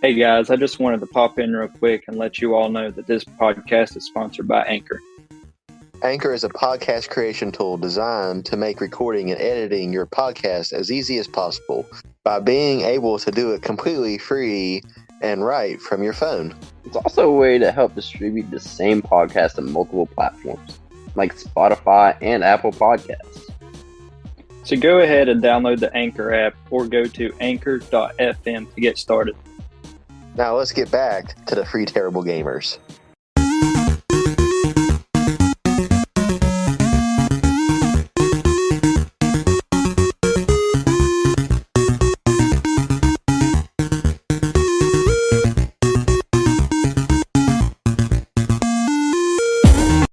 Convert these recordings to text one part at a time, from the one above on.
Hey guys, I just wanted to pop in real quick and let you all know that this podcast is sponsored by Anchor. Anchor is a podcast creation tool designed to make recording and editing your podcast as easy as possible by being able to do it completely free and right from your phone. It's also a way to help distribute the same podcast on multiple platforms, like Spotify and Apple Podcasts. So go ahead and download the Anchor app or go to anchor.fm to get started. Now let's get back to the Free Terrible Gamers.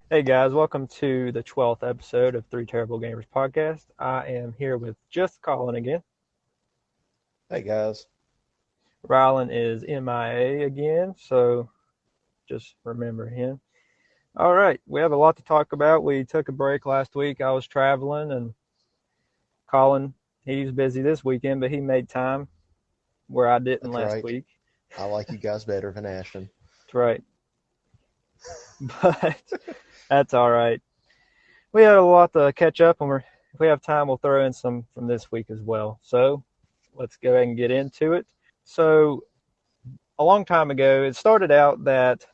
Hey guys, welcome to the 12th episode of Three Terrible Gamers podcast. I am here with just Colin again. Hey guys. Rylan is MIA again, so just remember him. All right, we have a lot to talk about. We took a break last week. I was traveling, and Colin, he's busy this weekend, but he made time where I didn't last week. I like you guys better than Ashton. That's right. But that's all right. We had a lot to catch up, and if we have time, we'll throw in some from this week as well. So let's go ahead and get into it. So a long time ago, it started out that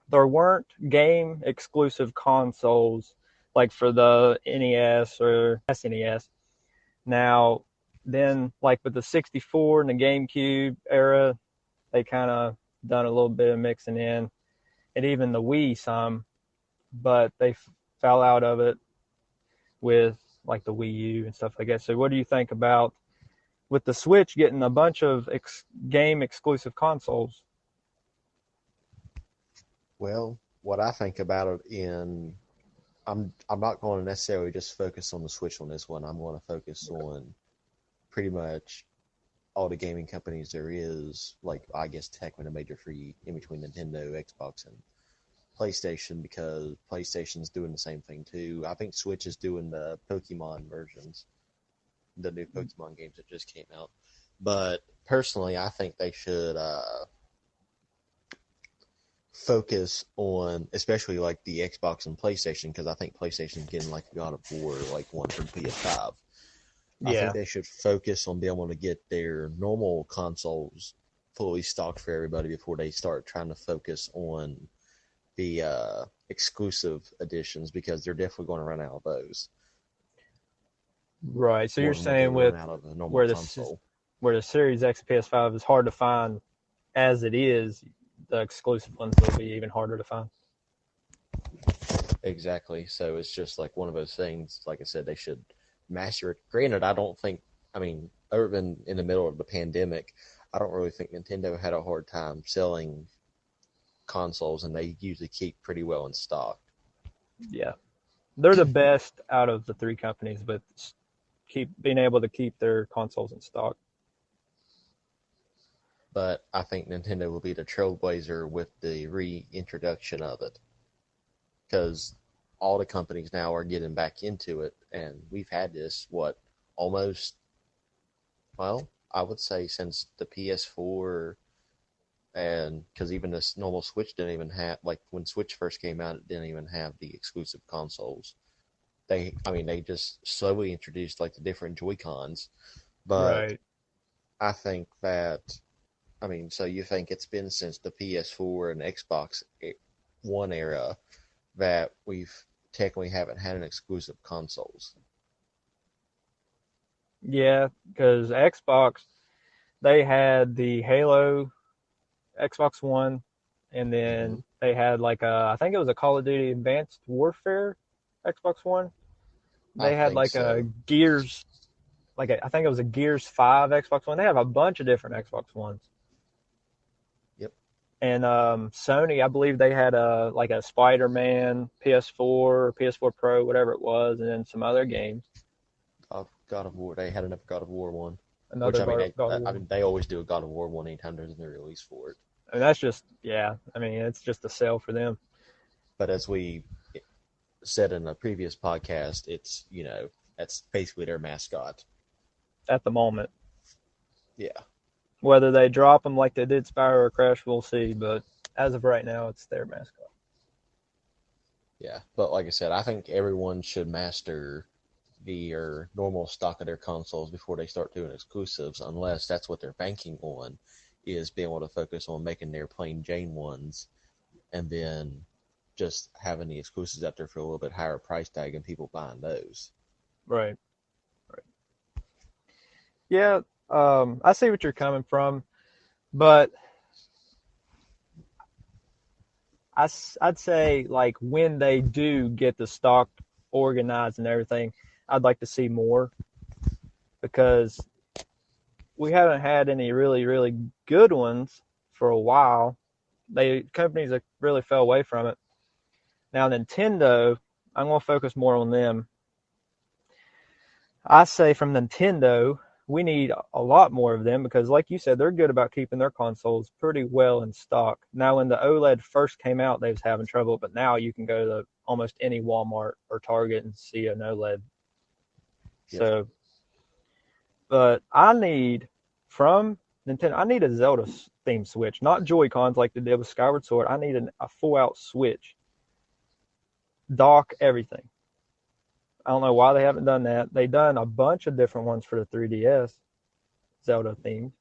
there weren't game exclusive consoles like for the NES or SNES. Now, then, like with the 64 and the GameCube era, they kind of done a little bit of mixing in, and even the Wii some, but they fell out of it with like the Wii U and stuff like that. So what do you think about with the Switch getting a bunch of game exclusive consoles? Well, what I think about it I'm not going to necessarily just focus on the Switch on this one. I'm going to focus on pretty much all the gaming companies there is, like I guess Techman and Major Free in between Nintendo, Xbox, and PlayStation, because PlayStation's doing the same thing too. I think Switch is doing the Pokemon versions, the new Pokemon games that just came out. But personally, I think they should focus on, especially like the Xbox and PlayStation, because I think PlayStation's getting like God of War, like one for PS5. I think they should focus on being able to get their normal consoles fully stocked for everybody before they start trying to focus on the exclusive editions, because they're definitely going to run out of those. Right. So you're saying with where the Series X PS5 is hard to find as it is, the exclusive ones will be even harder to find. Exactly. So it's just like one of those things. Like I said, they should master it. Granted, other than in the middle of the pandemic, I don't really think Nintendo had a hard time selling consoles, and they usually keep pretty well in stock. Yeah. They're the best out of the three companies, but being able to keep their consoles in stock. But I think Nintendo will be the trailblazer with the reintroduction of it, because all the companies now are getting back into it, and we've had this, I would say since the PS4, and because even this normal Switch didn't even have, like when Switch first came out, it didn't even have the exclusive consoles. They just slowly introduced like the different Joy-Cons, but right. I think that, so you think it's been since the PS4 and Xbox One era that we've technically haven't had an exclusive consoles. Yeah, because Xbox, they had the Halo Xbox One, and then they had I think it was a Call of Duty Advanced Warfare Xbox One. They had a Gears, I think it was a Gears 5 Xbox One. They have a bunch of different Xbox Ones. Yep. And Sony, I believe they had a Spider-Man PS4 or PS4 Pro, whatever it was, and then some other games. God of War. They had another God of War one. They always do a God of War one anytime there's a new release for it. That's just, it's just a sale for them. But as we said in a previous podcast, it's, that's basically their mascot. At the moment. Yeah. Whether they drop them like they did Spyro or Crash, we'll see. But as of right now, it's their mascot. Yeah, but like I said, I think everyone should master the normal stock of their consoles before they start doing exclusives, unless that's what they're banking on, is being able to focus on making their plain Jane ones, and then just having the exclusives out there for a little bit higher price tag and people buying those. Right. Yeah, I see what you're coming from, but I'd say like when they do get the stock organized and everything, I'd like to see more because we haven't had any really, really good ones for a while. Companies that really fell away from it. Now Nintendo, I'm going to focus more on them. I say from Nintendo, we need a lot more of them because, like you said, they're good about keeping their consoles pretty well in stock. Now, when the OLED first came out, they was having trouble, but now you can go to almost any Walmart or Target and see an OLED. Yep. So, but I need from Nintendo, I need a Zelda themed Switch, not Joy-Cons like they did with Skyward Sword. I need a full-out Switch, dock, everything. I don't know why they haven't done that. They've done a bunch of different ones for the 3DS, Zelda themed.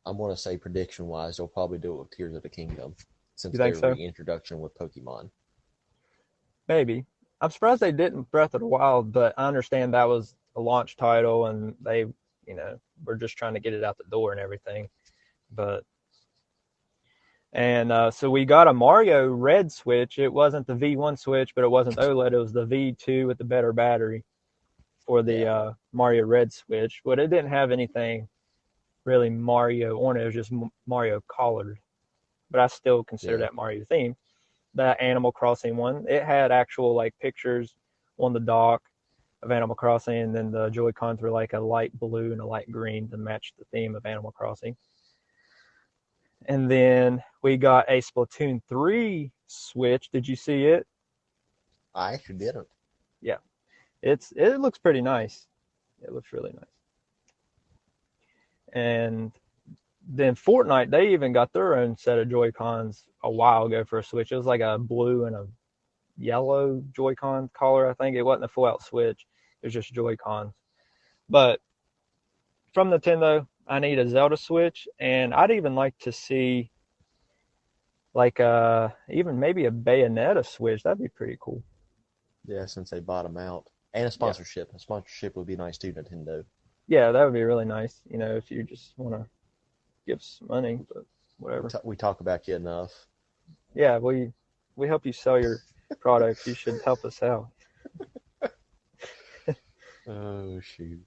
I'm going to say prediction-wise, they'll probably do it with Tears of the Kingdom, since You think their so? reintroduction with Pokemon. Maybe. I'm surprised they didn't Breath of the Wild, but I understand that was a launch title and they, were just trying to get it out the door and everything. So we got a Mario Red Switch. It wasn't the V1 Switch, but it wasn't OLED. It was the V2 with the better battery for the Mario Red Switch. But it didn't have anything really Mario on it. It was just Mario colored. But I still consider that Mario themed. That Animal Crossing one, it had actual like pictures on the dock of Animal Crossing, and then the Joy-Cons were like a light blue and a light green to match the theme of Animal Crossing. And then we got a Splatoon 3 Switch. Did you see it? I actually didn't. Yeah. It looks pretty nice. It looks really nice. And then Fortnite, they even got their own set of Joy-Cons a while ago for a Switch. It was like a blue and a yellow Joy-Con color, I think. It wasn't a full-out Switch. It was just Joy-Cons. But from Nintendo, I need a Zelda Switch, and I'd even like to see like even maybe a Bayonetta Switch. That'd be pretty cool. Yeah, since they bought them out. And a sponsorship. Yeah. A sponsorship would be nice too, Nintendo. Yeah, that would be really nice. If you just want to give some money, but whatever. We talk about you enough. Yeah, we help you sell your products. You should help us out. Oh, shoot.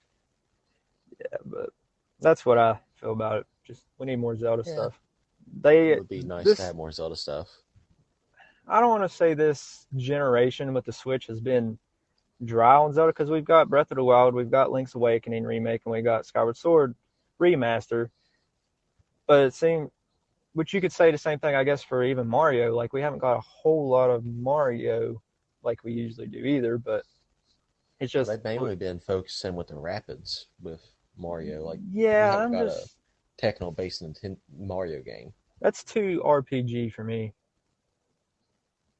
Yeah, but that's what I feel about it. Just we need more Zelda stuff. It would be nice to have more Zelda stuff. I don't want to say this generation with the Switch has been dry on Zelda because we've got Breath of the Wild, we've got Link's Awakening remake, and we got Skyward Sword remaster. But it seemed, which you could say the same thing, I guess, for even Mario. Like we haven't got a whole lot of Mario like we usually do either. But it's just they've mainly been focusing with the Rapids with Mario. Like yeah, a techno-based Mario game. That's too RPG for me.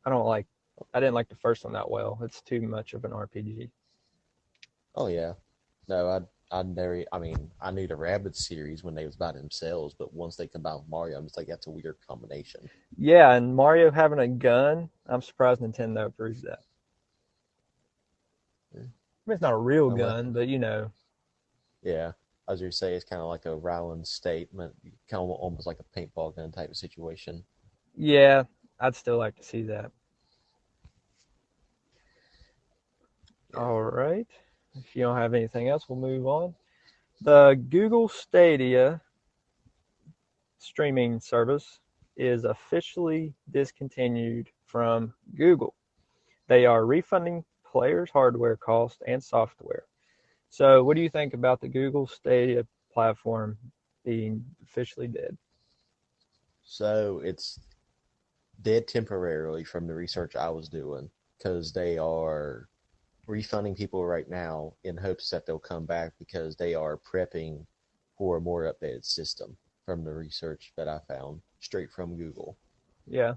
I didn't like the first one that well. It's too much of an RPG. Oh yeah, no, I knew the Rabbids series when they was by themselves, but once they combine with Mario, I'm just like that's a weird combination. Yeah, and Mario having a gun, I'm surprised Nintendo approves that. I mean, it's not a real gun, but Yeah, as you say, it's kind of like a Ryland statement, kind of almost like a paintball gun type of situation. Yeah, I'd still like to see that. Yeah. All right. If you don't have anything else, we'll move on. The Google Stadia streaming service is officially discontinued from Google. They are refunding players' hardware costs and software. So what do you think about the Google Stadia platform being officially dead? So it's dead temporarily from the research I was doing because they are refunding people right now in hopes that they'll come back because they are prepping for a more updated system from the research that I found straight from Google. Yeah.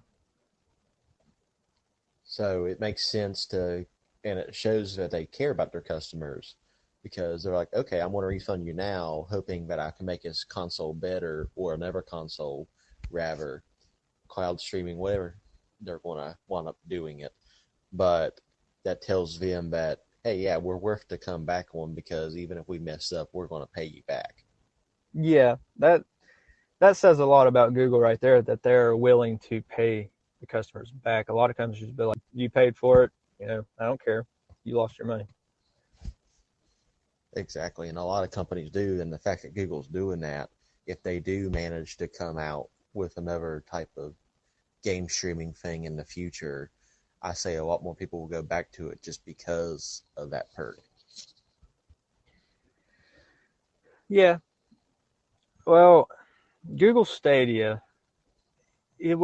So it makes sense and it shows that they care about their customers because they're like, okay, I'm going to refund you now, hoping that I can make this console better or another console, rather, cloud streaming, whatever they're going to wind up doing it. But that tells them that, hey, yeah, we're worth to come back on because even if we mess up, we're going to pay you back. Yeah, that says a lot about Google right there, that they're willing to pay the customers back. A lot of companies just be like, you paid for it, I don't care. You lost your money. Exactly, and a lot of companies do, and the fact that Google's doing that, if they do manage to come out with another type of game streaming thing in the future, I say a lot more people will go back to it just because of that perk. Yeah. Well, Google Stadia, I think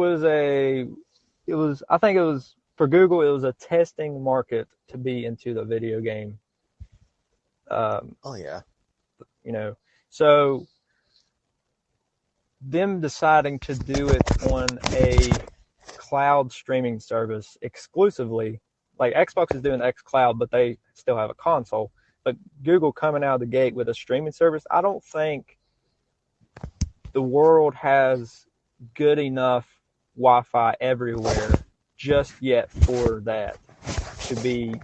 it was, for Google, it was a testing market to be into the video game. Oh, yeah. So them deciding to do it on a cloud streaming service exclusively, like Xbox is doing xCloud, but they still have a console. But Google coming out of the gate with a streaming service, I don't think the world has good enough Wi-Fi everywhere just yet for that to be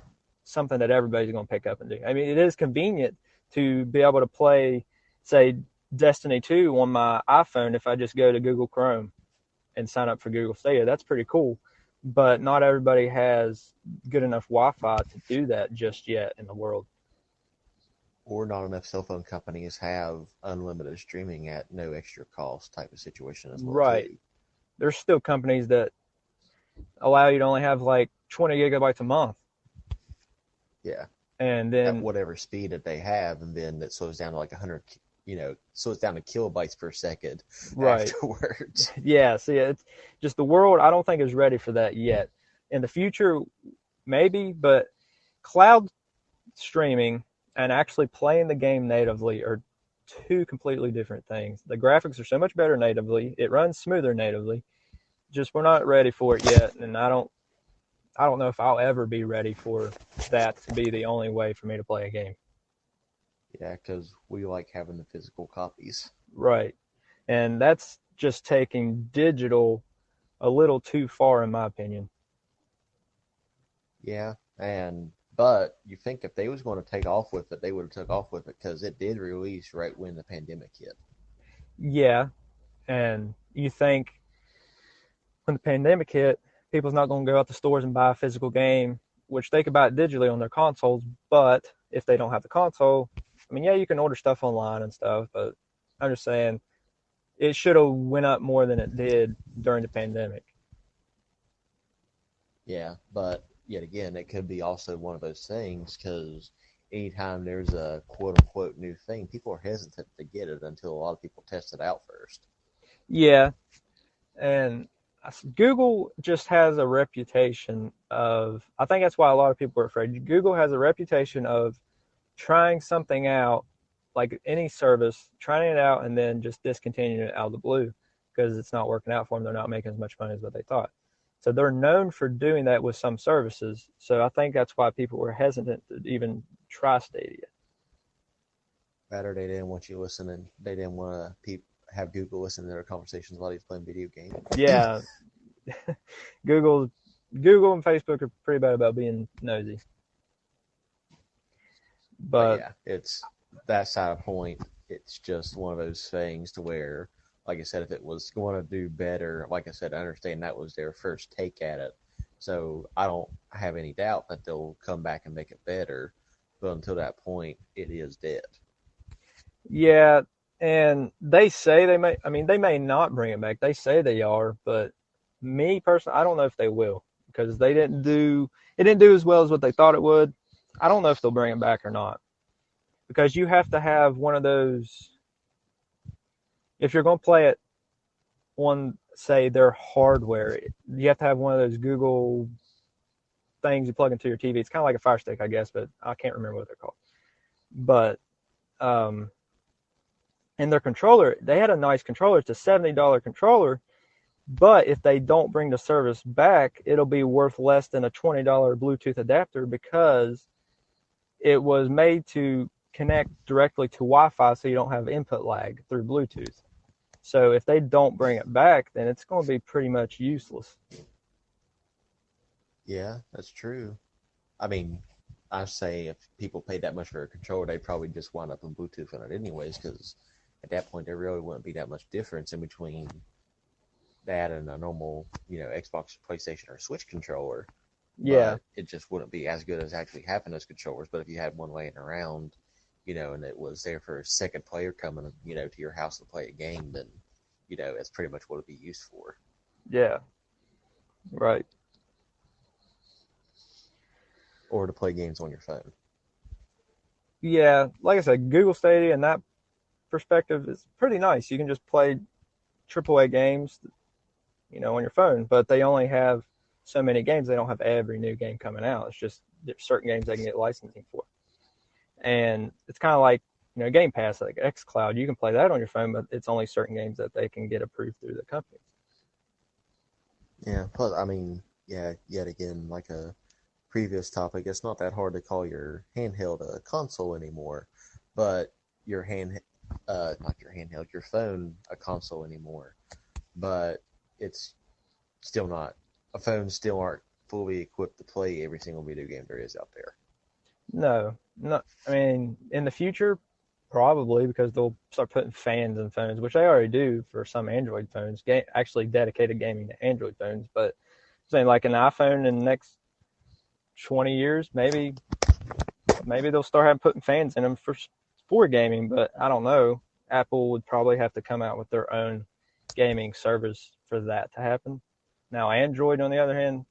something that everybody's going to pick up and do. I mean, it is convenient to be able to play, say, Destiny 2 on my iPhone if I just go to Google Chrome and sign up for Google Stadia. That's pretty cool. But not everybody has good enough Wi-Fi to do that just yet in the world. Or not enough cell phone companies have unlimited streaming at no extra cost type of situation as well. Right. Too. There's still companies that allow you to only have like 20 gigabytes a month. Yeah. And then at whatever speed that they have, and then it slows down to like 100, slows down to kilobytes per second afterwards. Yeah, see, it's just the world, I don't think is ready for that yet. In the future, maybe, but cloud streaming and actually playing the game natively are two completely different things. The graphics are so much better natively. It runs smoother natively. Just we're not ready for it yet, and I don't know if I'll ever be ready for that to be the only way for me to play a game. Yeah, because we like having the physical copies. Right. And that's just taking digital a little too far, in my opinion. Yeah, but you think if they was going to take off with it, they would have took off with it because it did release right when the pandemic hit. Yeah, and you think when the pandemic hit, people's not going to go out to stores and buy a physical game, which they could buy it digitally on their consoles, but if they don't have the console, I mean, yeah, you can order stuff online and stuff, but I'm just saying it should have went up more than it did during the pandemic. Yeah, but yet again, it could be also one of those things because anytime there's a quote-unquote new thing, people are hesitant to get it until a lot of people test it out first. Yeah, and Google just has a reputation of, I think that's why a lot of people are afraid. Google has a reputation of trying something out, like any service, trying it out and then just discontinuing it out of the blue because it's not working out for them. They're not making as much money as what they thought. So they're known for doing that with some services. So I think that's why people were hesitant to even try Stadia. Better they didn't want you listening. They didn't want to have Google listen to their conversations while he's playing video games. Yeah. Google and Facebook are pretty bad about being nosy. But yeah, it's that side of point. It's just one of those things to where, like I said, if it was going to do better, like I said, I understand that was their first take at it. So I don't have any doubt that they'll come back and make it better. But until that point, it is dead. Yeah, and they say they may not bring it back. They say they are, but me personally, I don't know if they will because it didn't do as well as what they thought it would. I don't know if they'll bring it back or not because you have to have one of those. If you're going to play it on, say, their hardware, you have to have one of those Google things you plug into your TV. It's kind of like a Fire Stick, I guess, but I can't remember what they're called. But And their controller, they had a nice controller. It's a $70 controller, but if they don't bring the service back, it'll be worth less than a $20 Bluetooth adapter because it was made to connect directly to Wi-Fi so you don't have input lag through Bluetooth. So if they don't bring it back, then it's going to be pretty much useless. Yeah, that's true. I mean, I say if people paid that much for a controller, they'd probably just wind up in Bluetooth on it anyways, because at that point there really wouldn't be that much difference in between that and a normal, Xbox, PlayStation, or Switch controller. Yeah. But it just wouldn't be as good as actually having those controllers. But if you had one laying around, and it was there for a second player coming, to your house to play a game, then, that's pretty much what it'd be used for. Yeah. Right. Or to play games on your phone. Yeah. Like I said, Google Stadia in that perspective is pretty nice. You can just play AAA games, on your phone, but they only have so many games. They don't have every new game coming out. It's just certain games they can get licensing for. And it's kind of like, Game Pass, like xCloud. You can play that on your phone, but it's only certain games that they can get approved through the company. Yeah, plus, I mean, yet again, like a previous topic, it's not that hard to call your handheld a console anymore, but your not your handheld, your phone a console anymore. But it's still not, phones still aren't fully equipped to play every single video game there is out there. No, I mean, in the future, probably, because they'll start putting fans in phones, which they already do for some Android phones, actually dedicated gaming to Android phones. But I'm saying like an iPhone in the next 20 years, maybe they'll start putting fans in them for gaming, but I don't know. Apple would probably have to come out with their own gaming service for that to happen. Now, Android, on the other hand,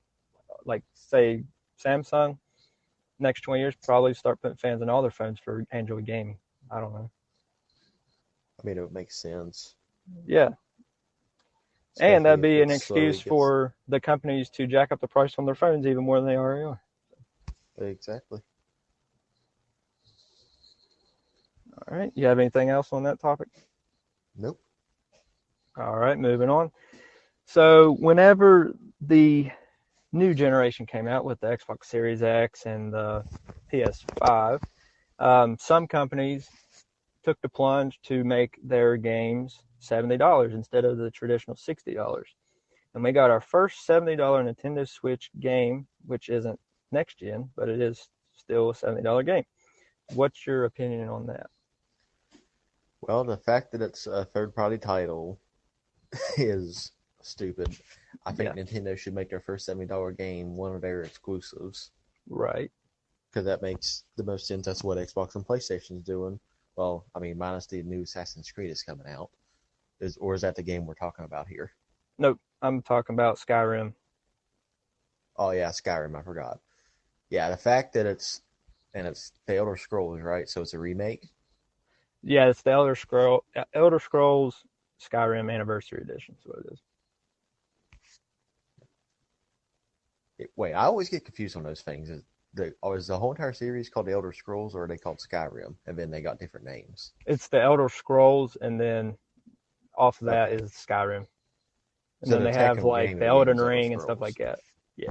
like say Samsung, next 20 years probably start putting fans in all their phones for Android gaming. I don't know. I mean, it would make sense. Yeah. Especially and that'd be if an it slowly excuse for the companies to jack up the price on their phones even more than they already are. Exactly. All right. You have anything else on that topic? Nope. All right. Moving on. So whenever the new generation came out with the Xbox Series X and the PS5, some companies took the plunge to make their games $70 instead of the traditional $60. And we got our first $70 Nintendo Switch game, which isn't next gen, but it is still a $70 game. What's your opinion on that? Well, the fact that it's a third-party title is stupid. I think Nintendo should make their first $70 game one of their exclusives. Right. Because that makes the most sense. That's what Xbox and PlayStation's doing. Well, I mean, minus the new Assassin's Creed is coming out. Or is that the game we're talking about here? Nope. I'm talking about Skyrim. Oh, yeah, Skyrim. I forgot. Yeah, the fact that it's the Elder Scrolls, right? So it's a remake? Yeah, it's the Elder Scrolls Skyrim Anniversary Edition. That's what it is. Wait, I always get confused on those things. Is the whole entire series called the Elder Scrolls, or are they called Skyrim? And then they got different names. It's the Elder Scrolls, and then off of that is Skyrim. And So then they have like the Elden Ring and stuff like that. Yeah.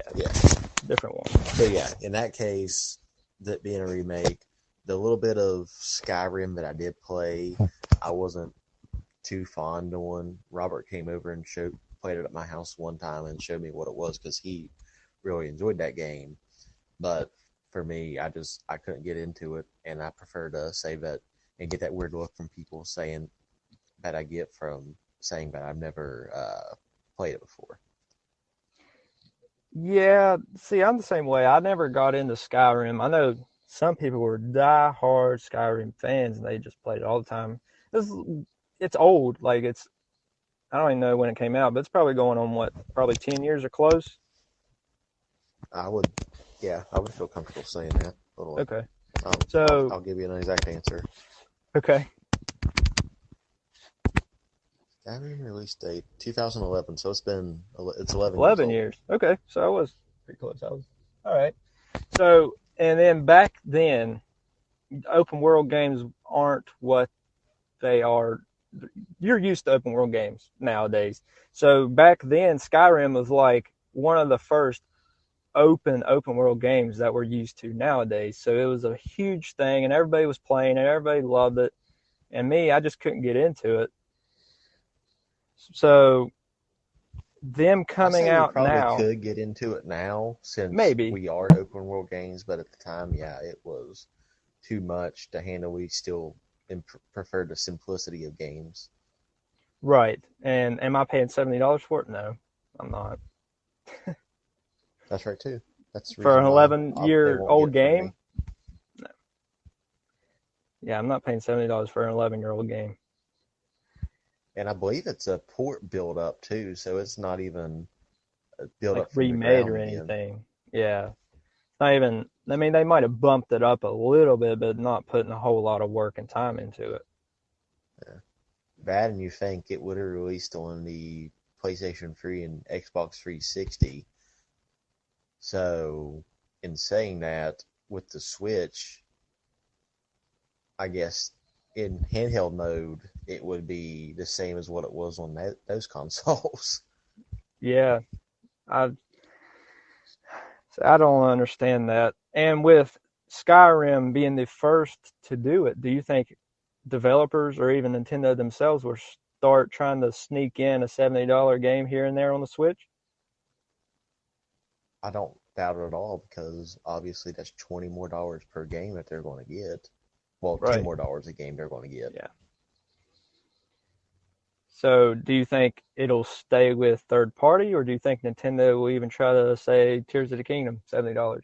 Different one. So yeah, in that case, that being a remake, the little bit of Skyrim that I did play, I wasn't too fond on. Robert came over and played it at my house one time and showed me what it was because he really enjoyed that game. But for me, I couldn't get into it, and I prefer to save it and get that weird look from people saying that I get from saying that I've never played it before. Yeah, see, I'm the same way. I never got into Skyrim. I know some people were die-hard Skyrim fans, and they just played it all the time. It's old. Like, I don't even know when it came out, but it's probably going on, probably 10 years or close? I would feel comfortable saying that. Okay. I'll give you an exact answer. Okay. Skyrim release date 2011, so it's 11 years. Okay, so I was pretty close. All right. So, and then back then, open world games aren't what you're used to open world games nowadays. So back then, Skyrim was like one of the first open world games that we're used to nowadays. So it was a huge thing, and everybody was playing it, everybody loved it. And me, I just couldn't get into it. So them coming out probably now, could get into it now since maybe we are open world games, but at the time, yeah, it was too much to handle. We still preferred the simplicity of games. right. And am I paying $70 for it? No, I'm not. That's right too. That's the For an reason why 11-year-old game? No. Yeah, I'm not paying $70 for an 11-year-old game. And I believe it's a port build up too, so it's not even built Like up from remade the or ground anything. Yeah. Not even, I mean, they might have bumped it up a little bit, but not putting a whole lot of work and time into it. Yeah. Bad, and you think it would have released on the PlayStation 3 and Xbox 360. So, in saying that, with the Switch, I guess in handheld mode, it would be the same as what it was on those consoles. Yeah. I don't understand that. And with Skyrim being the first to do it, do you think developers or even Nintendo themselves will start trying to sneak in a $70 game here and there on the Switch? I don't doubt it at all, because obviously that's $20 more per game that they're going to get. Well, Right. $10 more a game they're going to get. Yeah. So do you think it'll stay with third party, or do you think Nintendo will even try to say Tears of the Kingdom, $70?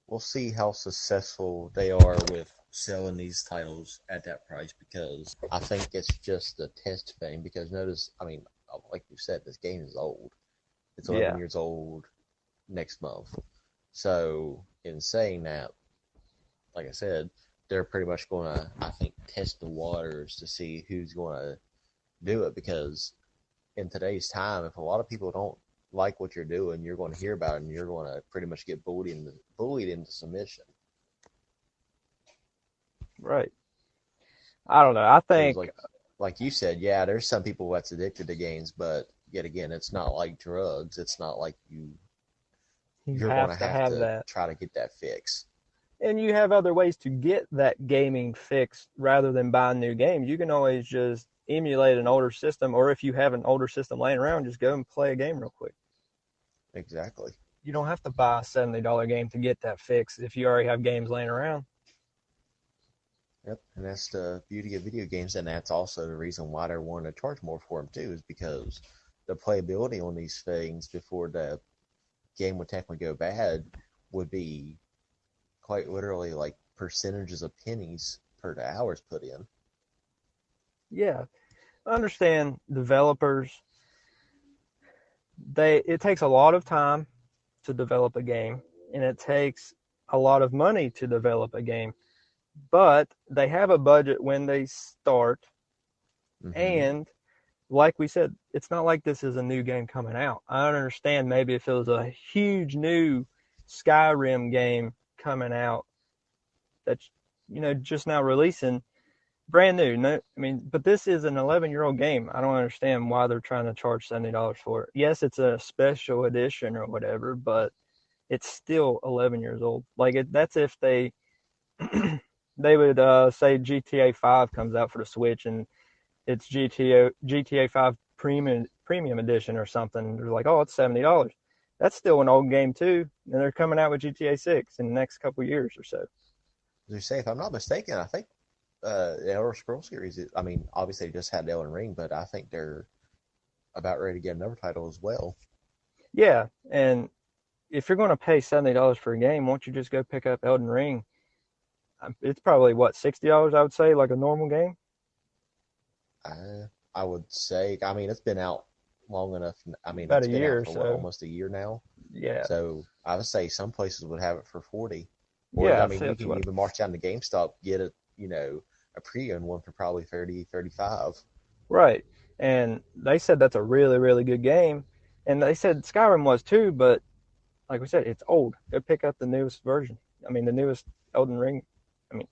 We'll see how successful they are with selling these titles at that price, because I think it's just a test thing. Because notice, I mean, like you said, this game is old. It's 11 years old next month. So, in saying that, like I said, they're pretty much going to, I think, test the waters to see who's going to do it. Because in today's time, if a lot of people don't like what you're doing, you're going to hear about it, and you're going to pretty much get bullied into submission. Right. I don't know. I think, like you said, yeah, there's some people that's addicted to games, but yet again, it's not like drugs. It's not like you're going to have to try to get that fix. And you have other ways to get that gaming fix rather than buying new games. You can always just emulate an older system, or if you have an older system laying around, just go and play a game real quick. Exactly. You don't have to buy a $70 game to get that fix if you already have games laying around. Yep, and that's the beauty of video games, and that's also the reason why they're wanting to charge more for them too, is because the playability on these things before the game would technically go bad would be quite literally like percentages of pennies per the hours put in. Yeah, I understand developers. It takes a lot of time to develop a game, and it takes a lot of money to develop a game. But they have a budget when they start, and like we said, it's not like this is a new game coming out. I don't understand maybe if it was a huge new Skyrim game coming out that's, just now releasing, brand new. No, I mean, but this is an 11-year-old game. I don't understand why they're trying to charge $70 for it. Yes, it's a special edition or whatever, but it's still 11 years old. Like that's if they they would say GTA 5 comes out for the Switch and it's GTA 5 premium edition or something. They're like, oh, it's $70. That's still an old game too, and they're coming out with GTA 6 in the next couple of years or so. As you say, if I'm not mistaken, I think the Elder Scrolls series, I mean, obviously they just had Elden Ring, but I think they're about ready to get another title as well. Yeah, and if you're going to pay $70 for a game, why don't you just go pick up Elden Ring? It's probably, $60, I would say, like a normal game? I would say, I mean, it's been out long enough. I mean, about it's a been year out for or so. Almost a year now. Yeah. So I would say some places would have it for $40. Or, yeah, I mean, you can even march down to GameStop, get it, a pre-owned one for probably $30, $35. Right. And they said that's a really, really good game. And they said Skyrim was too, but like we said, it's old. Go pick up the newest version. I mean, the newest Elden Ring. I mean,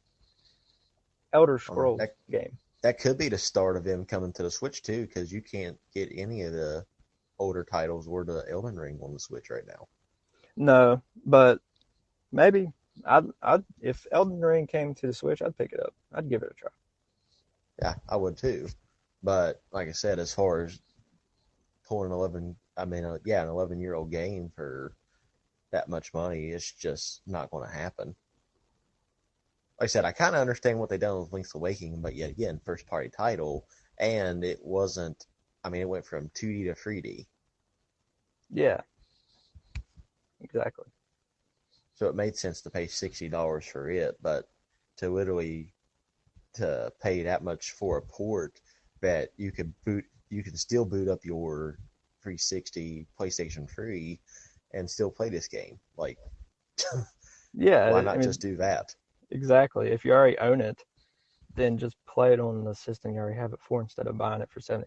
Elder Scrolls game. That could be the start of them coming to the Switch too, because you can't get any of the older titles or the Elden Ring on the Switch right now. No, but maybe I'd if Elden Ring came to the Switch, I'd pick it up. I'd give it a try. Yeah, I would too. But like I said, as far as pulling an 11-year-old game for that much money, it's just not going to happen. Like I said, I kind of understand what they done with Link's Awakening, but yet again, first party title, and it wasn't. I mean, it went from 2D to 3D. Yeah, exactly. So it made sense to pay $60 for it, but to pay that much for a port that you can still boot up your 360 PlayStation 3 and still play this game. Like, yeah, why not just do that? Exactly. If you already own it, then just play it on the system you already have it for instead of buying it for $70.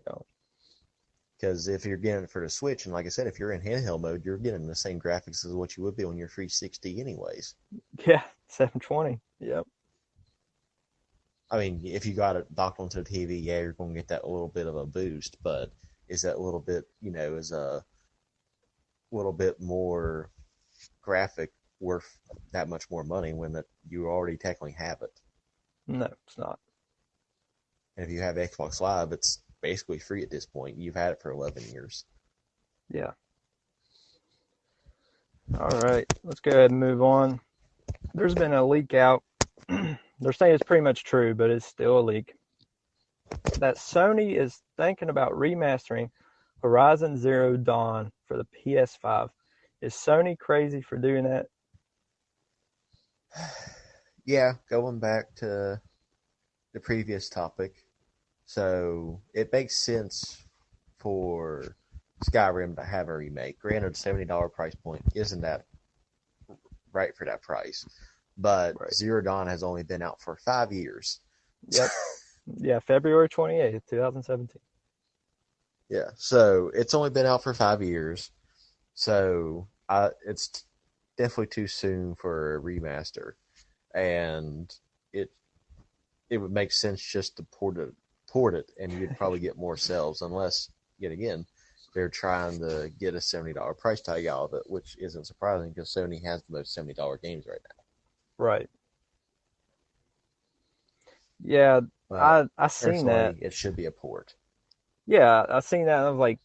Because if you're getting it for the Switch, and like I said, if you're in handheld mode, you're getting the same graphics as what you would be on your 360 anyways. Yeah, 720. Yep. I mean, if you got it docked onto the TV, yeah, you're going to get that little bit of a boost, but is that little bit, is a little bit more graphic worth that much more money when that you already technically have it? No, it's not. And if you have Xbox Live, it's basically free at this point. You've had it for 11 years. Yeah. All right, let's go ahead and move on. There's been a leak out. They're saying it's pretty much true, but it's still a leak. That Sony is thinking about remastering Horizon Zero Dawn for the PS5. Is Sony crazy for doing that? Yeah, going back to the previous topic. So it makes sense for Skyrim to have a remake. Granted, $70 price point isn't that right for that price, but Right. Zero Dawn has only been out for 5 years. Yep. Yeah, February 28th, 2017. Yeah, so it's only been out for 5 years. So it's definitely too soon for a remaster, and it would make sense just to port it, and you'd probably get more sales, unless yet again they're trying to get a $70 price tag out of it, which isn't surprising because Sony has the most $70 games right now. Right. Yeah, I seen that. It should be a port. Yeah, I seen that. And I was like,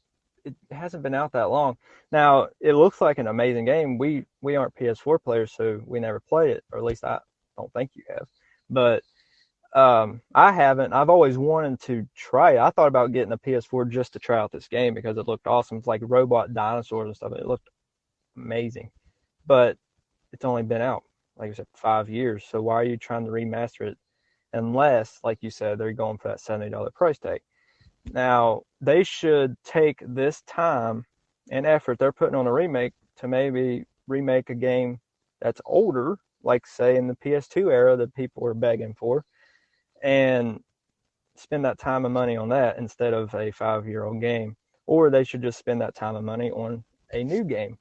it hasn't been out that long. Now it looks like an amazing game. We aren't PS4 players, so we never played it, or at least I don't think you have. But I haven't. I've always wanted to try it. I thought about getting a PS4 just to try out this game because it looked awesome. It's like robot dinosaurs and stuff. It looked amazing. But it's only been out, like I said, 5 years. So why are you trying to remaster it? Unless, like you said, they're going for that $70 price tag. Now, they should take this time and effort they're putting on a remake to maybe remake a game that's older, like, say, in the PS2 era that people were begging for, and spend that time and money on that instead of a 5-year-old game. Or they should just spend that time and money on a new game.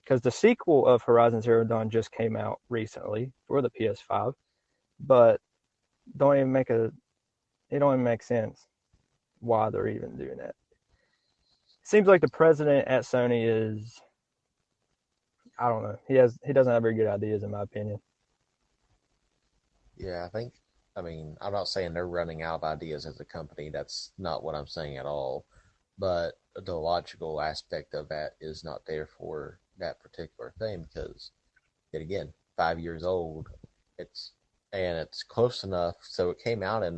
Because the sequel of Horizon Zero Dawn just came out recently for the PS5, but it don't even make sense why they're even doing that. Seems like the president at Sony is, I don't know, he doesn't have very good ideas in my opinion. Yeah, I'm not saying they're running out of ideas as a company. That's not what I'm saying at all. But the logical aspect of that is not there for that particular thing because, yet again, 5 years old. It's close enough. So it came out it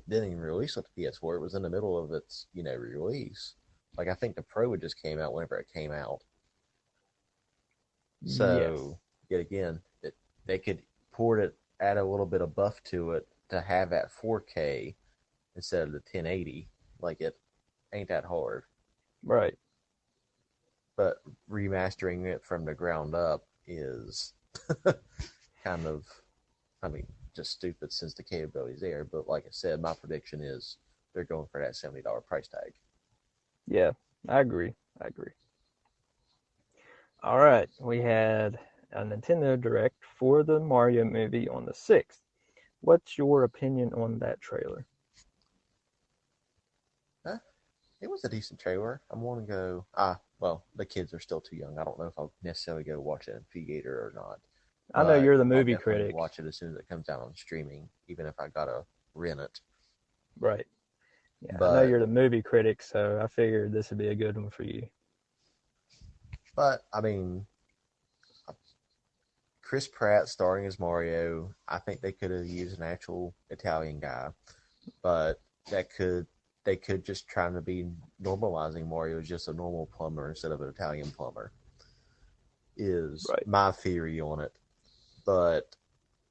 didn't even release with the PS4. It was in the middle of its release. Like I think the Pro just came out whenever it came out. So yet again, they could port it, add a little bit of buff to it to have that 4K instead of the 1080. Like it ain't that hard. Right. But remastering it from the ground up is kind of, just stupid since the capability's there. But like I said, my prediction is they're going for that $70 price tag. Yeah, I agree. All right, we had a Nintendo Direct for the Mario movie on the 6th. What's your opinion on that trailer? It was a decent trailer. I'm going to go. Well, the kids are still too young. I don't know if I'll necessarily go watch it in theater or not. I know you're the I'll movie definitely critic. watch it as soon as it comes out on streaming, even if I gotta rent it. Right. Yeah, I know But you're the movie critic, so I figured this would be a good one for you. but I mean, Chris Pratt starring as Mario. I think they could have used an actual Italian guy, but they could just trying to be normalizing Mario as just a normal plumber instead of an Italian plumber. Is Right. my theory on it. But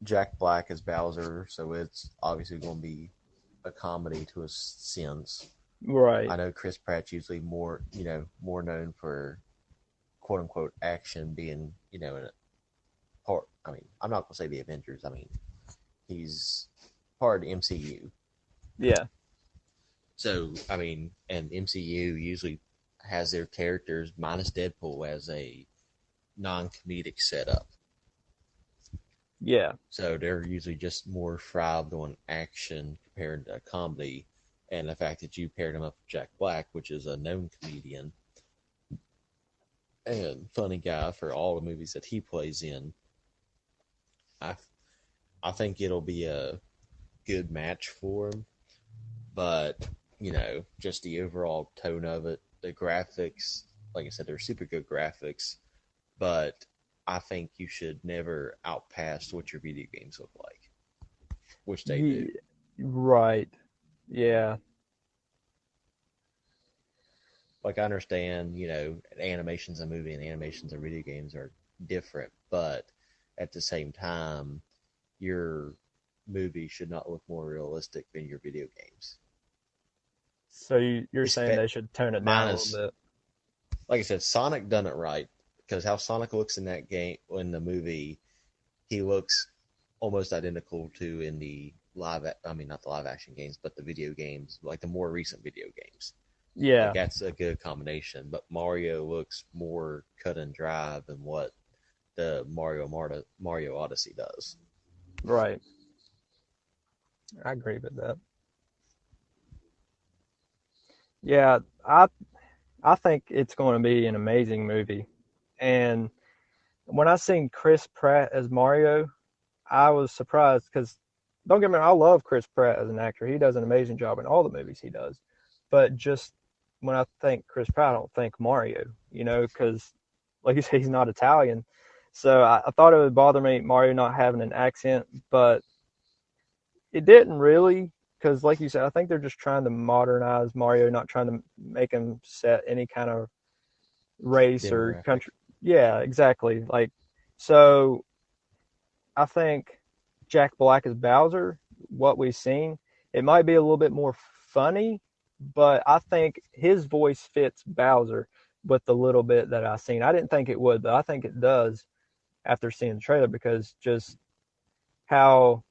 Jack Black is Bowser, so it's obviously going to be a comedy to a sense. Right. I know Chris Pratt's usually more known for quote unquote action being, in a part. I mean, I'm not going to say the Avengers. I mean, he's part of the MCU. Yeah. So, I mean, and MCU usually has their characters minus Deadpool as a non-comedic setup. Yeah. So they're usually just more thrived on action compared to comedy. And the fact that you paired him up with Jack Black, which is a known comedian and funny guy for all the movies that he plays in, I think it'll be a good match for him. But, just the overall tone of it, the graphics, like I said, they're super good graphics. But I think you should never outpass what your video games look like, which they do. Right. Yeah. Like, I understand, animations in movie and animations in video games are different, but at the same time, your movie should not look more realistic than your video games. So you're saying they should tone it down a little bit? Like I said, Sonic done it right, because how Sonic looks in that game, in the movie, he looks almost identical to in the not the live action games, but the video games, like the more recent video games. Yeah. Like, that's a good combination. But Mario looks more cut and dry than what the Mario Odyssey does. Right. I agree with that. Yeah, I think it's going to be an amazing movie. And when I seen Chris Pratt as Mario, I was surprised because, don't get me wrong, I love Chris Pratt as an actor. He does an amazing job in all the movies he does. But just when I think Chris Pratt, I don't think Mario, because, like you said, he's not Italian. So I thought it would bother me, Mario not having an accent, but it didn't really, because, like you said, I think they're just trying to modernize Mario, not trying to make him set any kind of race or country. Yeah, exactly. So I think Jack Black as Bowser, what we've seen, it might be a little bit more funny, but I think his voice fits Bowser with the little bit that I've seen. I didn't think it would, but I think it does after seeing the trailer, because just how,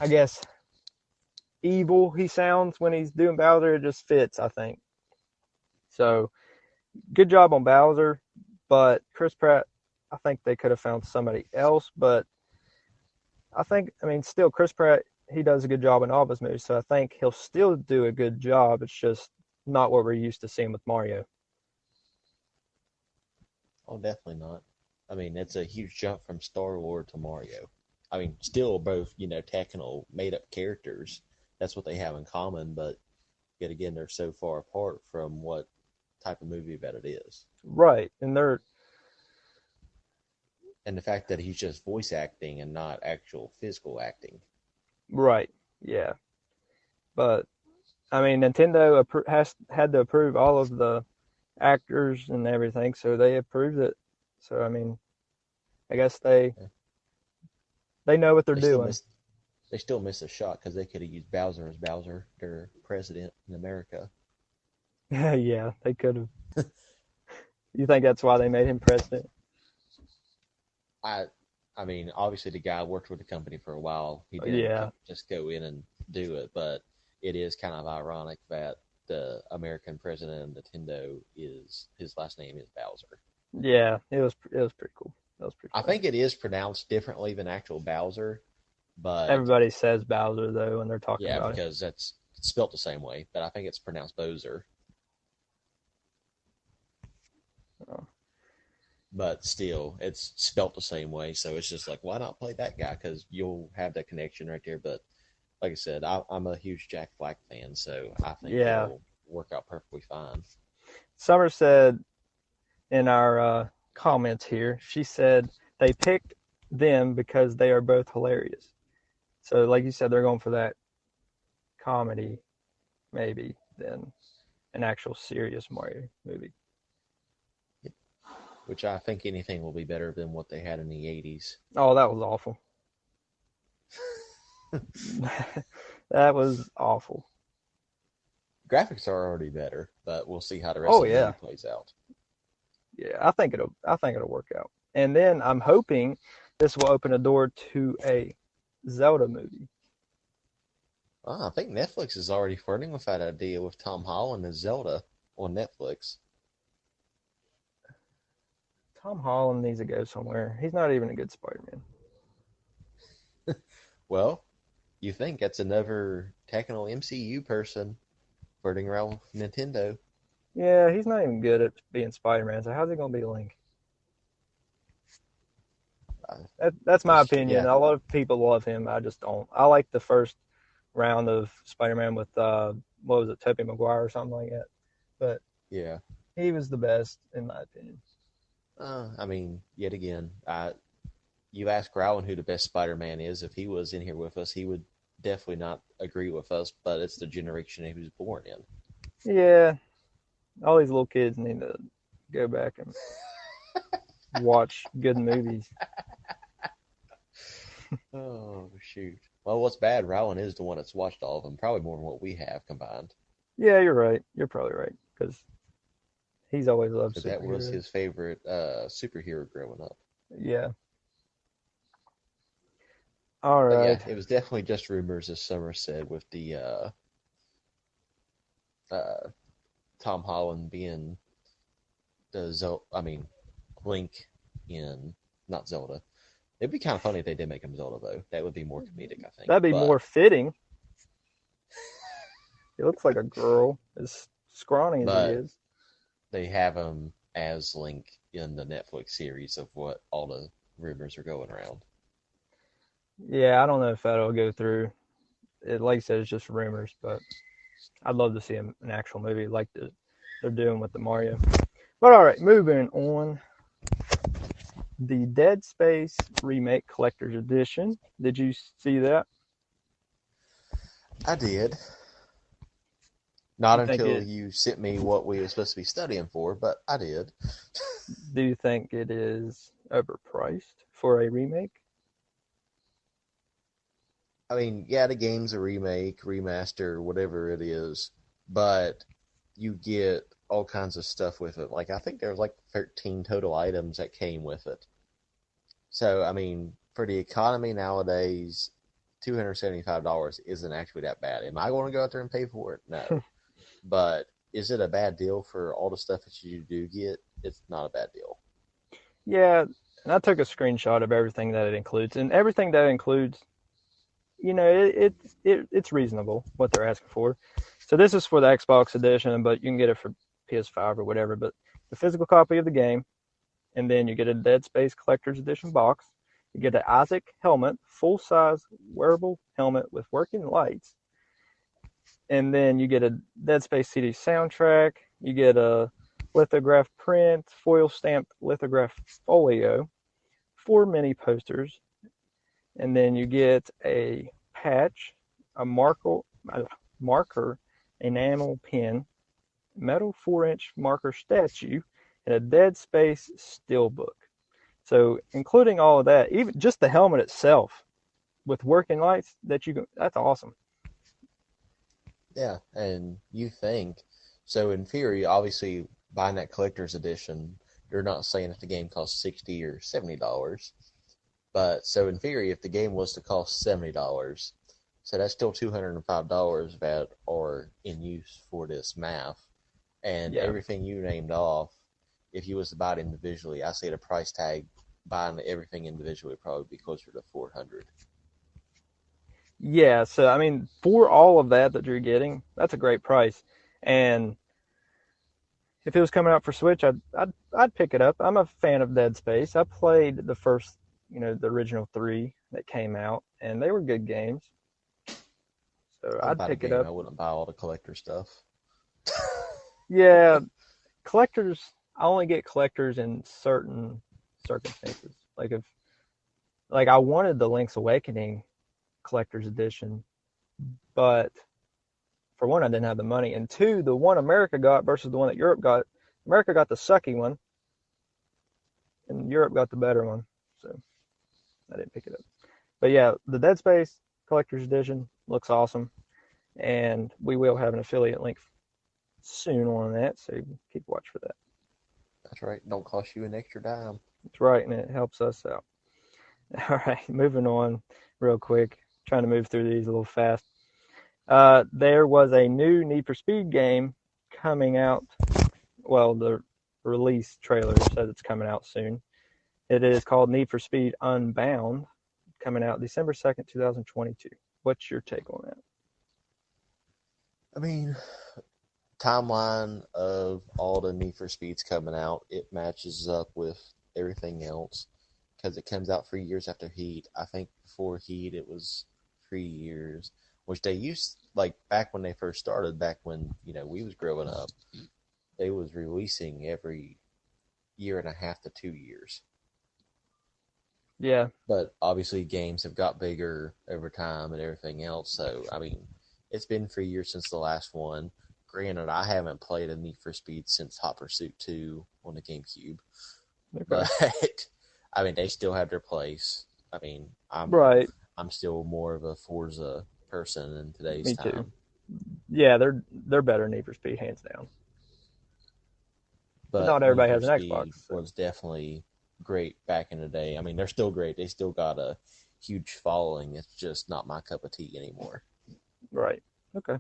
I guess, evil he sounds when he's doing Bowser, it just fits, I think. So, good job on Bowser, but Chris Pratt, I think they could have found somebody else, but still, Chris Pratt, he does a good job in all of his movies, so I think he'll still do a good job. It's just not what we're used to seeing with Mario. Oh, definitely not. I mean, it's a huge jump from Star-Lord to Mario. I mean, still both, technical, made-up characters. That's what they have in common, but yet again, they're so far apart from what type of movie that it is. Right, and the fact that he's just voice acting and not actual physical acting. Right, yeah. But, Nintendo had to approve all of the actors and everything, so they approved it. So, I guess they know what they're doing. They still missed a shot because they could have used Bowser as Bowser, their president in America. Yeah, they could have. You think that's why they made him president? Obviously the guy worked with the company for a while. He didn't just go in and do it, but it is kind of ironic that the American president of Nintendo his last name is Bowser. Yeah, it was pretty cool. That was pretty cool. I think it is pronounced differently than actual Bowser, But Everybody says Bowser though when they're talking yeah, about it. because it's spelt the same way, but I think it's pronounced Bowser. Oh. But still, it's spelt the same way, so it's just like, why not play that guy? Because you'll have that connection right there. But like I said, I'm a huge Jack Black fan, so I think Yeah. it'll work out perfectly fine. Summer said in our comments here, she said they picked them because they are both hilarious. So, like you said, they're going for that comedy, maybe, than an actual serious Mario movie. Which I think anything will be better than what they had in the 80s. Oh, that was awful. That was awful. Graphics are already better, but we'll see how the rest of the movie plays out. Yeah, I think it'll work out. And then I'm hoping this will open a door to a Zelda movie. I think Netflix is already flirting with that idea with Tom Holland as Zelda on Netflix. Tom Holland needs to go somewhere. He's not even a good Spider-Man. Well, you think that's another technical MCU person flirting around with Nintendo. Yeah, he's not even good at being Spider-Man, so how's he going to be Link? That's my opinion. Yeah. A lot of people love him. I just don't. I like the first round of Spider-Man with, what was it, Tobey Maguire or something like that. But yeah, he was the best, in my opinion. I mean, yet again, you ask Rowan who the best Spider-Man is. If he was in here with us, he would definitely not agree with us, but it's the generation he was born in. Yeah. All these little kids need to go back and watch good movies. Oh, shoot. Well, what's bad, Rowan is the one that's watched all of them, probably more than what we have combined. Yeah, you're right. You're probably right, because he's always loved superheroes. That was his favorite superhero growing up. Yeah. All right. But yeah, it was definitely just rumors, as Summer said, with the Tom Holland being Link in, not Zelda. It'd be kind of funny if they did make him Zelda, though. That would be more comedic, I think. That'd be more fitting. He looks like a girl, as scrawny as he is. They have him as Link in the Netflix series of what all the rumors are going around. Yeah, I don't know if that'll go through. Like I said, it's just rumors, but I'd love to see an actual movie like they're doing with the Mario. But all right, moving on. The Dead Space Remake Collector's Edition. Did you see that? I did. Not until you sent me what we were supposed to be studying for, but I did. Do you think it is overpriced for a remake? I mean, yeah, the game's a remake, remaster, whatever it is, but you get all kinds of stuff with it. Like, I think there's like 13 total items that came with it. So, I mean, for the economy nowadays, $275 isn't actually that bad. Am I going to go out there and pay for it? No. But is it a bad deal for all the stuff that you do get? It's not a bad deal. Yeah, and I took a screenshot of everything that it includes, and everything that it includes, you know, it's reasonable what they're asking for. So this is for the Xbox edition, but you can get it for PS5 or whatever. But the physical copy of the game, and then you get a Dead Space Collector's Edition box. You get an Isaac helmet, full-size wearable helmet with working lights. And then you get a Dead Space CD soundtrack. You get a lithograph print, foil stamped lithograph folio, 4 mini posters, and then you get a patch, a marker enamel pen, metal 4-inch marker statue, and a Dead Space steelbook. So including all of that, even just the helmet itself with working lights, that's awesome. Yeah, and you think, so in theory, obviously, buying that collector's edition, you're not saying if the game costs $60 or $70, but so in theory, if the game was to cost $70, so that's still $205 that are in use for this math, and everything you named off, if you was to buy it individually, I say the price tag buying everything individually would probably be closer to $400. Yeah, so I mean, for all of that you're getting, that's a great price. And if it was coming out for Switch, I'd pick it up. I'm a fan of Dead Space. I played the first, the original 3 that came out, and they were good games. So I'm I'd about a pick it game. up. I wouldn't buy all the collector stuff. Yeah, collectors. I only get collectors in certain circumstances. Like I wanted the Link's Awakening collector's edition, but for one, I didn't have the money, and two, the one America got versus the one that Europe got. America got the sucky one, and Europe got the better one, so I didn't pick it up. But yeah, the Dead Space collector's edition looks awesome, and we will have an affiliate link soon on that, so keep watch for that. That's right. Don't cost you an extra dime. That's right, and it helps us out. All right, moving on real quick. Trying to move through these a little fast. There was a new Need for Speed game coming out. Well, the release trailer says it's coming out soon. It is called Need for Speed Unbound, coming out December 2nd, 2022. What's your take on that? I mean, timeline of all the Need for Speeds coming out, it matches up with everything else because it comes out 3 years after Heat. I think before Heat it was 3 years, which they used, like back when they first started, back when we was growing up, they was releasing every year and a half to 2 years. Yeah. But obviously games have got bigger over time and everything else, so I mean, it's been 3 years since the last one. Granted, I haven't played a Need for Speed since Hot Pursuit 2 on the GameCube. Okay. But I mean, they still have their place. I mean, I'm still more of a Forza person in today's time. Me too. Yeah, they're better Need for Speed, hands down. But not everybody has an Xbox. So. Was definitely great back in the day. I mean, they're still great. They still got a huge following. It's just not my cup of tea anymore. Right. Okay.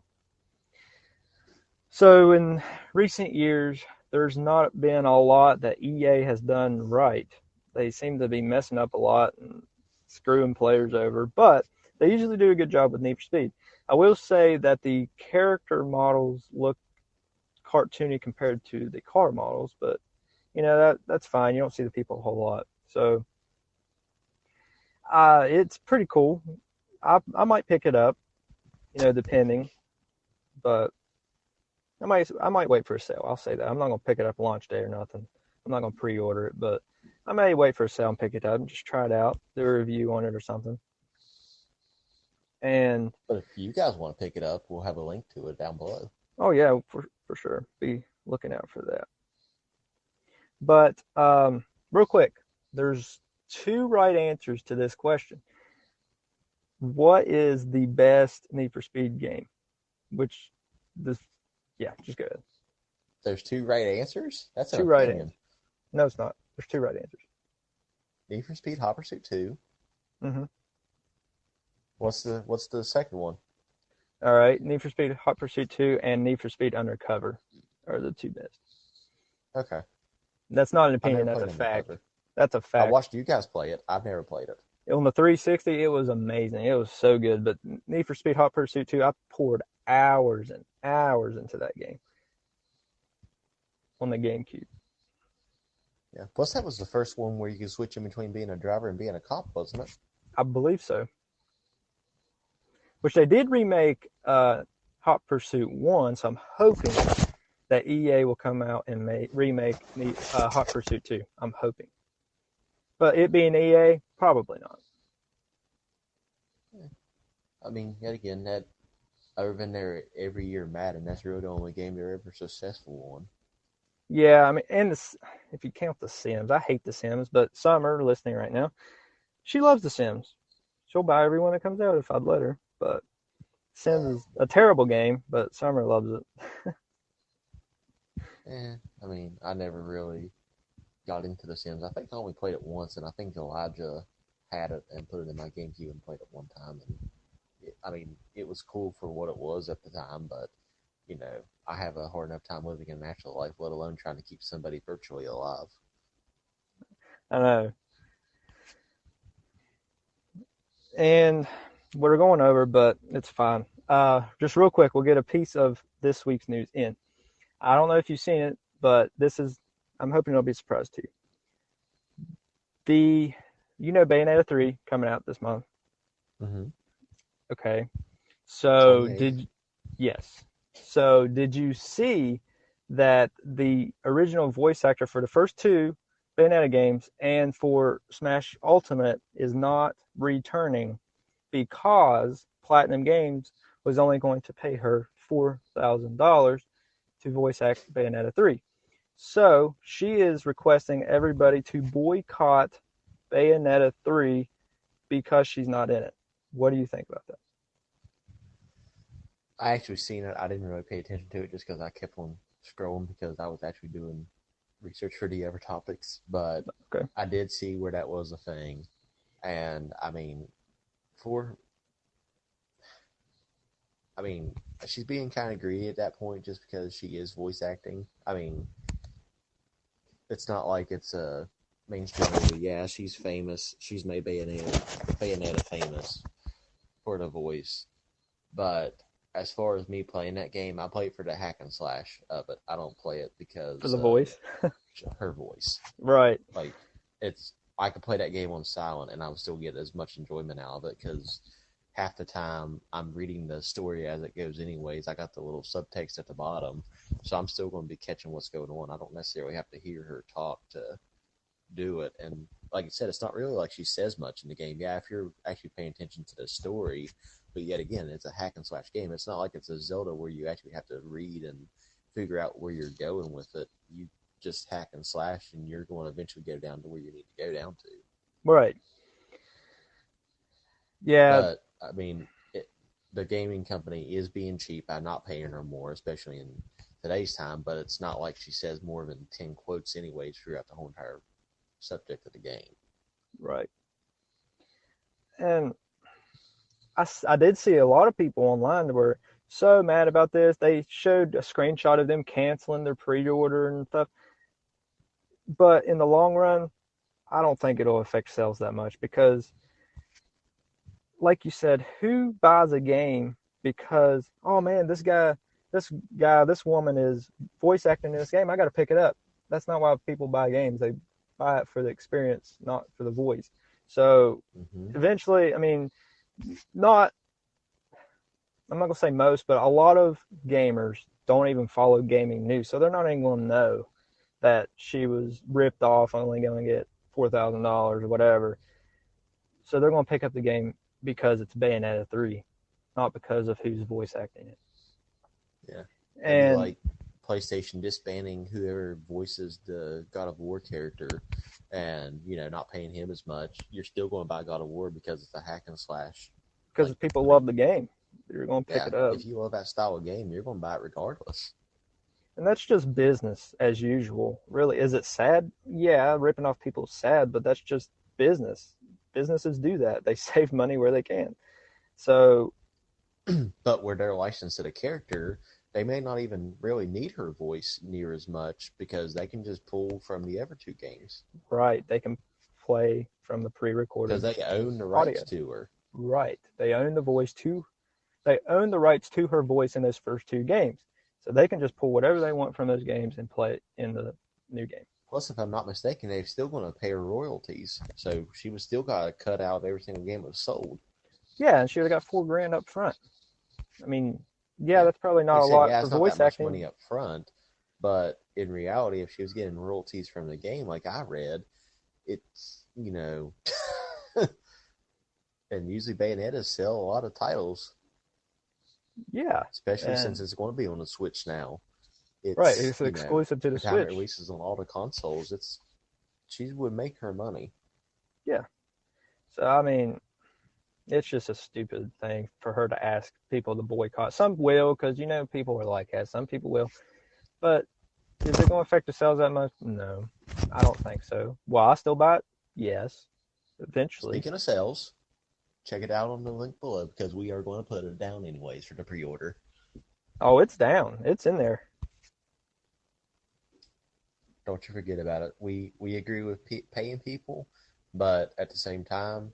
So in recent years, there's not been a lot that EA has done right. They seem to be messing up a lot and screwing players over, but they usually do a good job with Need for Speed. I will say that the character models look cartoony compared to the car models, but that's fine. You don't see the people a whole lot, so it's pretty cool. I might pick it up, depending, but I might wait for a sale. I'll say that. I'm not gonna pick it up launch day or nothing. I'm not gonna pre-order it, but I may wait for a sale and pick it up and just try it out, do a review on it or something. But if you guys want to pick it up, we'll have a link to it down below. Oh yeah, for sure. Be looking out for that. But real quick, there's 2 right answers to this question. What is the best Need for Speed game? Just go ahead. There's 2 right answers? That's 2 right answers. No, it's not. There's 2 right answers. Need for Speed Hot Pursuit 2. Mm-hmm. What's the second one? All right, Need for Speed Hot Pursuit 2 and Need for Speed Undercover are the 2 best. Okay. That's not an opinion, that's a fact. That's a fact. I watched you guys play it. I've never played it. On the 360, it was amazing. It was so good. But Need for Speed Hot Pursuit 2, I poured hours and hours into that game on the GameCube. Yeah. Plus, that was the first one where you could switch in between being a driver and being a cop, wasn't it? I believe so. Which they did remake Hot Pursuit 1, so I'm hoping that EA will come out and remake Hot Pursuit 2. I'm hoping. But it being EA, probably not. I mean, yet again, that other than their every year Madden, that's really the only game they're ever successful on. Yeah, I mean, and if you count The Sims, I hate The Sims, but Summer, listening right now, she loves The Sims. She'll buy every one that comes out if I'd let her. But Sims is a terrible game, but Summer loves it. I mean, I never really got into The Sims. I think I only played it once, and I think Elijah had it and put it in my GameCube and played it one time. And it was cool for what it was at the time, but I have a hard enough time living in natural life, let alone trying to keep somebody virtually alive. I know. And we're going over, but it's fine. Just real quick, we'll get a piece of this week's news in. I don't know if you've seen it, but I'm hoping it'll be a surprise to you. Bayonetta 3 coming out this month. Mm-hmm. Okay. So yes. So did you see that the original voice actor for the first two Bayonetta games and for Smash Ultimate is not returning because Platinum Games was only going to pay her $4,000 to voice act Bayonetta 3. So she is requesting everybody to boycott Bayonetta 3 because she's not in it. What do you think about that? I actually seen it. I didn't really pay attention to it just because I kept on scrolling because I was actually doing research for the other topics. But Okay. I did see where that was a thing. And I mean, she's being kind of greedy at that point just because she is voice acting. I mean, it's not like it's a mainstream movie. Yeah, she's famous. She's made Bayonetta famous for the voice. But as far as me playing that game, I play it for the hack and slash of it. I don't play it because For the voice? her voice. Right. Like, I could play that game on silent and I would still get as much enjoyment out of it because half the time I'm reading the story as it goes anyways. I got the little subtext at the bottom, so I'm still going to be catching what's going on. I don't necessarily have to hear her talk to do it. And like I said, it's not really like she says much in the game. Yeah, if you're actually paying attention to the story, but yet again, it's a hack and slash game. It's not like it's a Zelda where you actually have to read and figure out where you're going with it. You just hack and slash and you're going to eventually go down to where you need to go down to. Right. Yeah. But I mean, the gaming company is being cheap by not paying her more, especially in today's time. But it's not like she says more than 10 quotes anyways throughout the whole entire subject of the game. Right. And I did see a lot of people online that were so mad about this. They showed a screenshot of them canceling their pre-order and stuff. But in the long run, I don't think it'll affect sales that much because, like you said, who buys a game because, oh man, this woman is voice acting in this game. I got to pick it up. That's not why people buy games. They buy it for the experience, not for the voice. So eventually, I mean, I'm not going to say most, but a lot of gamers don't even follow gaming news. So they're not even going to know that she was ripped off, only going to get $4,000 or whatever. So they're going to pick up the game because it's Bayonetta 3, not because of who's voice acting it. Yeah. And like PlayStation disbanding whoever voices the God of War character and, not paying him as much, you're still going to buy God of War because it's a hack and slash. Because people love the game. You're going to pick it up. If you love that style of game, you're going to buy it regardless. And that's just business as usual. Really, is it sad? Yeah, ripping off people is sad, but that's just business. Businesses do that. They save money where they can. So, but where they're licensed to the character, they may not even really need her voice near as much because they can just pull from the other two games. Right. They can play from the pre-recorded because they own the rights to her. Right. They own the rights to her voice in those first two games. So they can just pull whatever they want from those games and play it in the new game. Plus, if I'm not mistaken, they're still going to pay her royalties. So she was still got to cut out every single game that was sold. Yeah, and she would have got $4,000 up front. I mean, that's probably not a lot for voice acting. Money up front, but in reality, if she was getting royalties from the game, like I read, it's and usually Bayonetta sell a lot of titles. Yeah, especially since it's going to be on the Switch now. It's exclusive to the Switch. Time it releases on all the consoles, she would make her money. Yeah. So I mean, it's just a stupid thing for her to ask people to boycott. Some will, because people are like that. Some people will, but is it going to affect the sales that much? No, I don't think so. Will I still buy it? Yes, eventually. Speaking of sales, check it out on the link below because we are going to put it down anyways for the pre-order. Oh, it's down. It's in there. Don't you forget about it. We agree with paying people, but at the same time,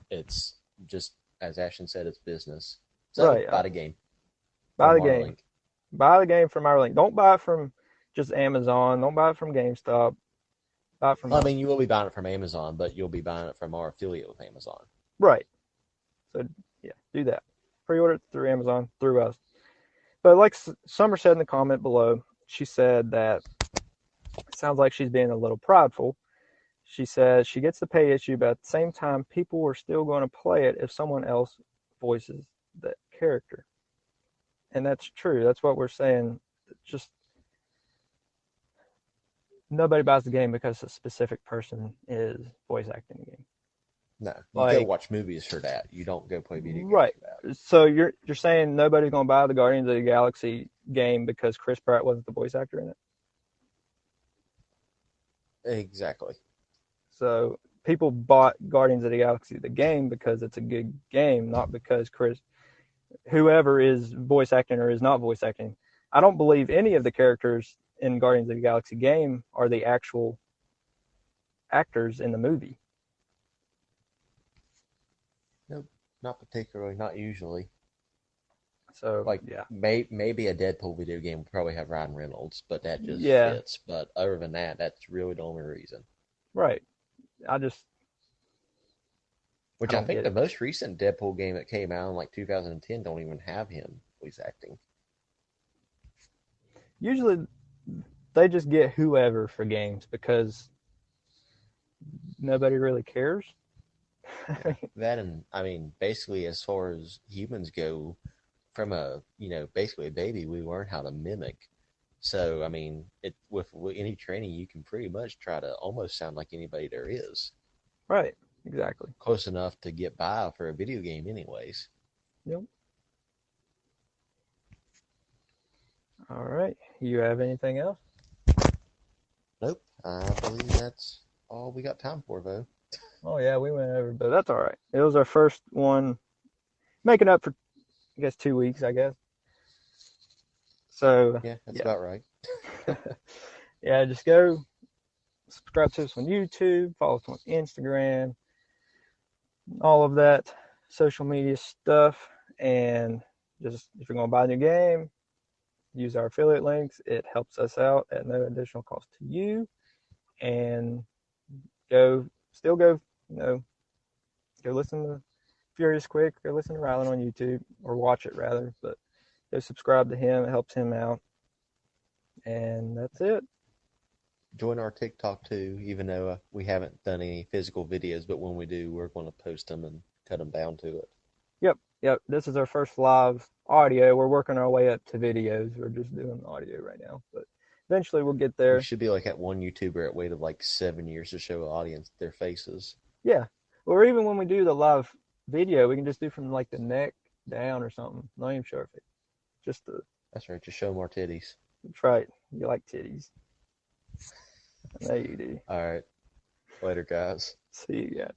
it's just as Ashton said, it's business. So Right. buy the game. Buy the From our game. link. Buy the game from our link. Don't buy it from just Amazon. Don't buy it from GameStop. Buy it from Well, I us. mean, you will be buying it from Amazon, but you'll be buying it from our affiliate with Amazon. Right. So, yeah, do that. Pre-order it through Amazon, through us. But like Summer said in the comment below, she said that it sounds like she's being a little prideful. She says she gets the pay issue, but at the same time, people are still going to play it if someone else voices that character. And that's true. That's what we're saying. Just nobody buys the game because a specific person is voice acting the game. No, you go watch movies for that. You don't go play video games Right. for that. So you're saying nobody's going to buy the Guardians of the Galaxy game because Chris Pratt wasn't the voice actor in it? Exactly. So people bought Guardians of the Galaxy the game because it's a good game, not because whoever is voice acting or is not voice acting. I don't believe any of the characters in Guardians of the Galaxy game are the actual actors in the movie. Nope, not particularly, not usually. So Like, yeah, maybe a Deadpool video game will probably have Ryan Reynolds, but that just Yeah. fits. But other than that, that's really the only reason. right. Which I I don't think get the it. most recent Deadpool game that came out in like 2010 don't even have him voice acting. Usually they just get whoever for games because nobody really cares. That, and I mean, basically, as far as humans go, from basically a baby, we learn how to mimic. So, I mean, with any training, you can pretty much try to almost sound like anybody there is. Right, exactly. Close enough to get by for a video game, anyways. Yep. All right. You have anything else? Nope. I believe that's all we got time for, though. Oh yeah, we went over, but that's all right. It was our first one, making up for, I guess, 2 weeks, I guess. So Yeah, that's yeah. about right. Yeah, just go subscribe to us on YouTube, follow us on Instagram, all of that social media stuff, and just if you're gonna buy a new game, use our affiliate links. It helps us out at no additional cost to you. And go listen to Furious Quick, go listen to Rylan on YouTube, or watch it rather, but go subscribe to him. It helps him out. And that's it. Join our TikTok too, even though we haven't done any physical videos, but when we do, we're going to post them and cut them down to it. Yep. This is our first live audio. We're working our way up to videos. We're just doing audio right now, but eventually we'll get there. We should be like that one YouTuber that waited like 7 years to show the audience their faces. Yeah. Or even when we do the live video, we can just do from like the neck down or something. Not even show our face. That's right, just show them our titties. That's right. You like titties. I know you do. All right. Later, guys. See you guys.